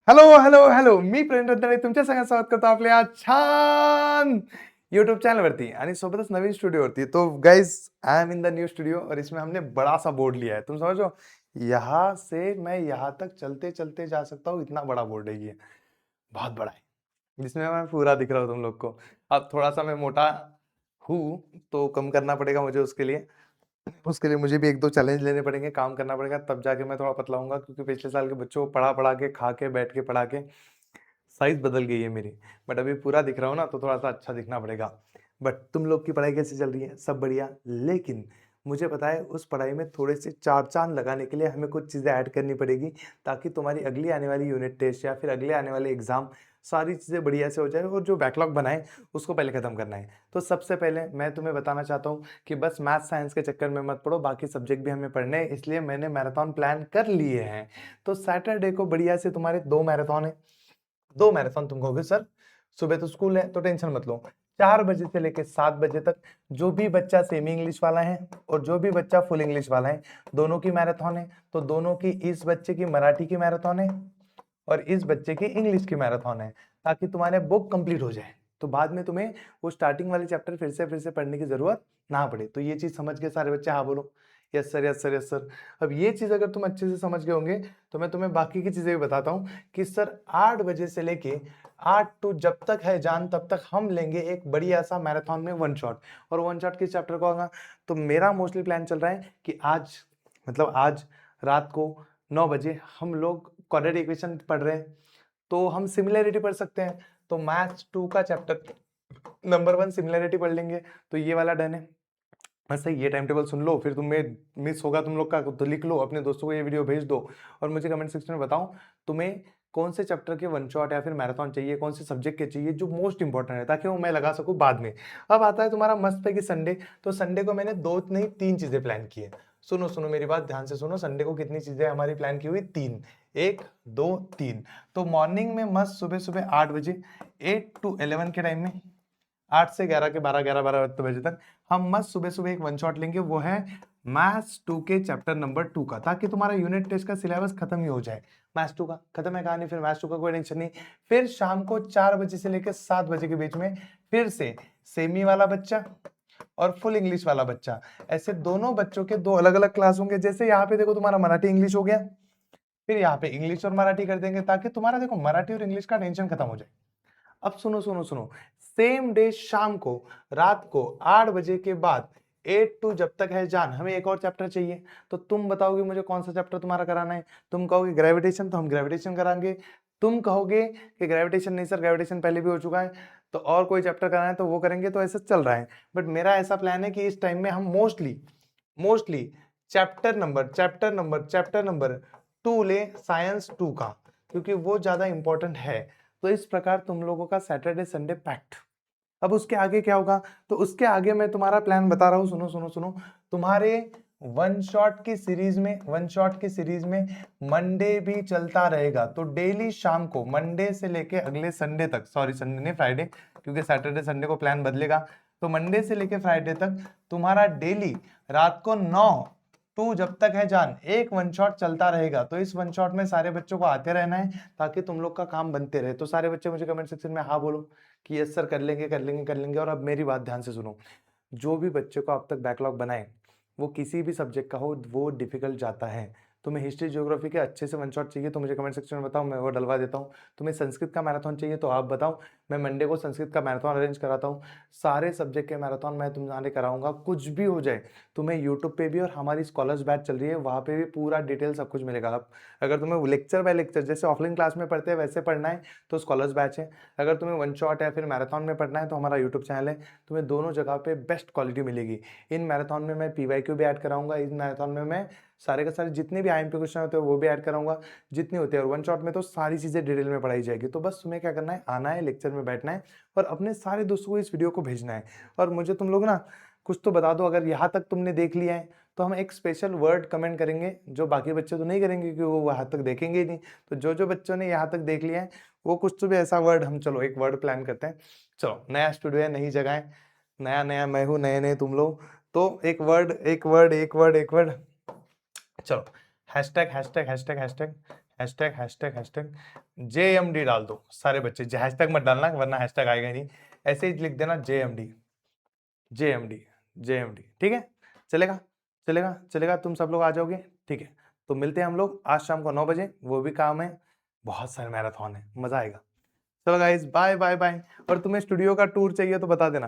Hello hello hello मी प्रेम रत्नाळे तुमच्या सगळ्यांचं स्वागत करतो आपल्या छान यूट्यूब चैनल वरती आणि सोबतच नवीन स्टूडियो वरती। तो guys I am in the new studio और इसमें हमने बड़ा सा बोर्ड लिया है। तुम समझ रहे हो, यहाँ से मैं यहाँ तक चलते चलते जा सकता हूँ, इतना बड़ा बोर्ड है ये, बहुत बड़ा है। जिसमें मैं पूरा दिख रहा हूँ तुम लोग को। अब थोड़ा सा मैं मोटा हूँ तो कम करना पड़ेगा मुझे उसके लिए मुझे भी 1-2 चैलेंज लेने पड़ेंगे, काम करना पड़ेगा, तब जाके मैं थोड़ा पतला होऊँगा, क्योंकि पिछले साल के बच्चों को पढ़ा-पढ़ा के, खा के, बैठ के, पढ़ा के साइज़ बदल गई है मेरी। बट अभी पूरा दिख रहा हूँ ना, तो थोड़ा-सा अच्छा दिखना पड़ेगा। बट तुम लोग की पढ़ाई कैसी चल रही है? सब बढ़िया? लेकिन मुझे पता है उस पढ़ाई में थोड़े से 4 चाँद लगाने के लिए हमें कुछ चीज़ें ऐड करनी पड़ेगी, ताकि तुम्हारी अगली आने वाली यूनिट टेस्ट या फिर अगले आने वाले एग्ज़ाम सारी चीज़ें बढ़िया से हो जाए, और जो बैकलॉग बना है उसको पहले खत्म करना है। तो सबसे पहले मैं तुम्हें बताना चाहता हूँ कि बस मैथ साइंस के चक्कर में मत पड़ो, बाकी सब्जेक्ट भी हमें पढ़ने हैं, इसलिए मैंने मैराथन प्लान कर लिए हैं। तो सैटरडे को बढ़िया से तुम्हारे 2 मैराथन है। 2 मैराथन तुम कहोगे सर सुबह तो स्कूल है, तो टेंशन मत लो। 4 बजे से लेके 7 बजे तक जो भी बच्चा सेमी इंग्लिश वाला है और जो भी बच्चा फुल इंग्लिश वाला है, दोनों की मैराथन है। तो दोनों की, इस बच्चे की मराठी की मैराथन है और इस बच्चे की इंग्लिश की मैराथन है, ताकि तुम्हारे बुक कंप्लीट हो जाए, तो बाद में तुम्हें वो स्टार्टिंग वाले चैप्टर फिर से पढ़ने की जरूरत ना पड़े। तो ये चीज समझ गए सारे बच्चे? हाँ बोलो। Yes sir, yes sir, yes sir. अब ये चीज अगर तुम अच्छे से समझ गए होंगे तो मैं तुम्हें बाकी की चीजें भी बताता हूँ कि सर 8 बजे से लेके 8 टू जब तक है जान तब तक हम लेंगे एक बढ़िया सा मैराथन में वन शॉट। और वन शॉट किस चैप्टर को होगा? तो मेरा मोस्टली प्लान चल रहा है कि आज रात को 9 बजे हम लोग क्वाड्रेटिक इक्वेशन पढ़ रहे हैं, तो हम सिमिलैरिटी पढ़ सकते हैं। तो मैथ्स 2 का चैप्टर नंबर 1 सिमिलैरिटी पढ़ लेंगे। तो ये वाला डन है। बस सही, ये टाइम टेबल सुन लो, फिर तुम्हें मिस होगा तुम लोग का तो लिख लो, अपने दोस्तों को ये वीडियो भेज दो और मुझे कमेंट सेक्शन में बताओ तुम्हें कौन से चैप्टर के वन शॉट या फिर मैराथन चाहिए, कौन से सब्जेक्ट के चाहिए जो मोस्ट इंपॉर्टेंट है, ताकि वो मैं लगा सकूं बाद में। अब आता है तुम्हारा मस्त है कि संडे। तो संडे को मैंने 2 नहीं 3 चीजें प्लान की है। सुनो सुनो मेरी बात ध्यान से सुनो, संडे को कितनी चीजें हमारी प्लान की हुई? 3। 1 2 3। तो मॉर्निंग में मस्त सुबह सुबह 8 बजे, 8 टू 11 के टाइम में, 8 से 11 के 12 बजे तक हम मस्त सुबह सुबह एक वन शॉट लेंगे। वो है मैथ्स 2 के चैप्टर नंबर 2 का, ताकि तुम्हारा यूनिट टेस्ट का सिलेबस खत्म ही हो जाए। मैथ्स 2 का खत्म है कहानी, फिर मैथ्स 2 का कोई टेंशन नहीं। फिर शाम को 4 बजे से लेकर 7 बजे के बीच में फिर से सेमी वाला बच्चा और फुल इंग्लिश वाला बच्चा, ऐसे दोनों बच्चों के 2 अलग अलग क्लास होंगे। जैसे यहाँ पे देखो तुम्हारा मराठी इंग्लिश हो गया, फिर यहाँ पे इंग्लिश और मराठी कर देंगे, ताकि तुम्हारा देखो मराठी और इंग्लिश का टेंशन खत्म हो जाए। अब सुनो सुनो सुनो, सेम डे शाम को, रात को 8 बजे के बाद 8 टू जब तक है जान, हमें एक और चैप्टर चाहिए। तो तुम बताओगे मुझे कौन सा चैप्टर तुम्हारा कराना है? तुम कहोगे ग्रेविटेशन, तो हम ग्रेविटेशन कराएंगे। तुम कहोगे कि ग्रेविटेशन नहीं सर, ग्रेविटेशन पहले भी हो चुका है, तो और कोई चैप्टर कराना है तो वो करेंगे। तो ऐसा चल रहा है। बट मेरा ऐसा प्लान है कि इस टाइम में हम मोस्टली चैप्टर नंबर 2 ले, साइंस 2 का, क्योंकि वो ज्यादा इंपॉर्टेंट है। तो इस प्रकार तुम लोगों का सैटरडे संडे पैक्ट। अब उसके आगे क्या होगा? तो उसके आगे मैं तुम्हारा प्लान बता रहा हूं, सुनो सुनो सुनो। तुम्हारे वन शॉट की सीरीज में मंडे भी चलता रहेगा। तो डेली शाम को, मंडे से लेके अगले संडे तक, सॉरी संडे नहीं फ्राइडे, क्योंकि सैटरडे संडे को प्लान बदलेगा। तो मंडे से लेके फ्राइडे तक तुम्हारा डेली रात को 9 टू जब तक है जान एक वन शॉट चलता रहेगा। तो इस वन शॉट में सारे बच्चों को आते रहना है, ताकि तुम लोग का काम बनते रहे। तो सारे बच्चे मुझे कमेंट सेक्शन में हाँ बोलो कि यस सर, कर लेंगे कर लेंगे कर लेंगे। और अब मेरी बात ध्यान से सुनो, जो भी बच्चे को अब तक बैकलॉग बनाए, वो किसी भी सब्जेक्ट का हो, वो डिफिकल्ट जाता है। तुम्हें हिस्ट्री ज्योग्राफी के अच्छे से वन शॉट चाहिए तो मुझे कमेंट सेक्शन में बताओ, मैं वो डलवा देता हूँ। तुम्हें संस्कृत का मैराथन चाहिए तो आप बताओ, मैं मंडे को संस्कृत का मैराथन अरेंज कराता हूँ। सारे सब्जेक्ट के मैराथन मैं तुम्हारे कराऊंगा, कुछ भी हो जाए। तुम्हें यूट्यूब पे भी और हमारी स्कॉलर्स बैच चल रही है, वहाँ पे भी पूरा डिटेल सब कुछ मिलेगा। अब अगर तुम्हें लेक्चर बाय लेक्चर जैसे ऑफलाइन क्लास में पढ़ते हैं वैसे पढ़ना है तो स्कॉलर्स बैच है। अगर तुम्हें वन शॉट या फिर मैराथन में पढ़ना है तो हमारा यूट्यूब चैनल है। तुम्हें दोनों जगह पे बेस्ट क्वालिटी मिलेगी। इन मैराथन में मैं पीवाईक्यू भी ऐड कराऊंगा, इन मैराथन में मैं सारे के सारे जितने भी आईएमपी क्वेश्चन होते हैं वो भी ऐड कराऊंगा, जितने होते हैं। और वन शॉट में तो सारी चीजें डिटेल में पढ़ाई जाएगी। तो बस तुम्हें क्या करना है, आना है, लेक्चर में बैठना है और अपने सारे दोस्तों को इस वीडियो को भेजना है। और मुझे तुम लोग ना कुछ तो बता दो, अगर यहाँ तक तुमने देख लिया है तो हम एक स्पेशल वर्ड कमेंट करेंगे, जो बाकी बच्चे तो नहीं करेंगे क्योंकि वो वहां तक देखेंगे ही नहीं। तो जो जो बच्चों ने यहाँ तक देख लिया है वो कुछ तो भी ऐसा वर्ड, हम चलो एक वर्ड प्लान करते हैं। चलो, नया स्टूडियो है, नई जगह है, नया नया मैं हूँ, नए नए तुम लोग। तो एक वर्ड, चलो, hashtag hashtag hashtag hashtag hashtag hashtag hashtag JMD डाल दो सारे बच्चे, हैशटैग मत डालना वरना हैशटैग आएगा नहीं, ऐसे ही लिख देना JMD JMD JMD, ठीक है। चलेगा चलेगा चलेगा, तुम सब लोग आ जाओगे, ठीक है। तो मिलते हैं हम लोग आज शाम को 9 बजे, वो भी काम है, बहुत सारे मैराथन है, मजा आएगा। चलो गाइस, बाय बाय बाय। और तुम्हें स्टूडियो का टूर चाहिए तो बता देना।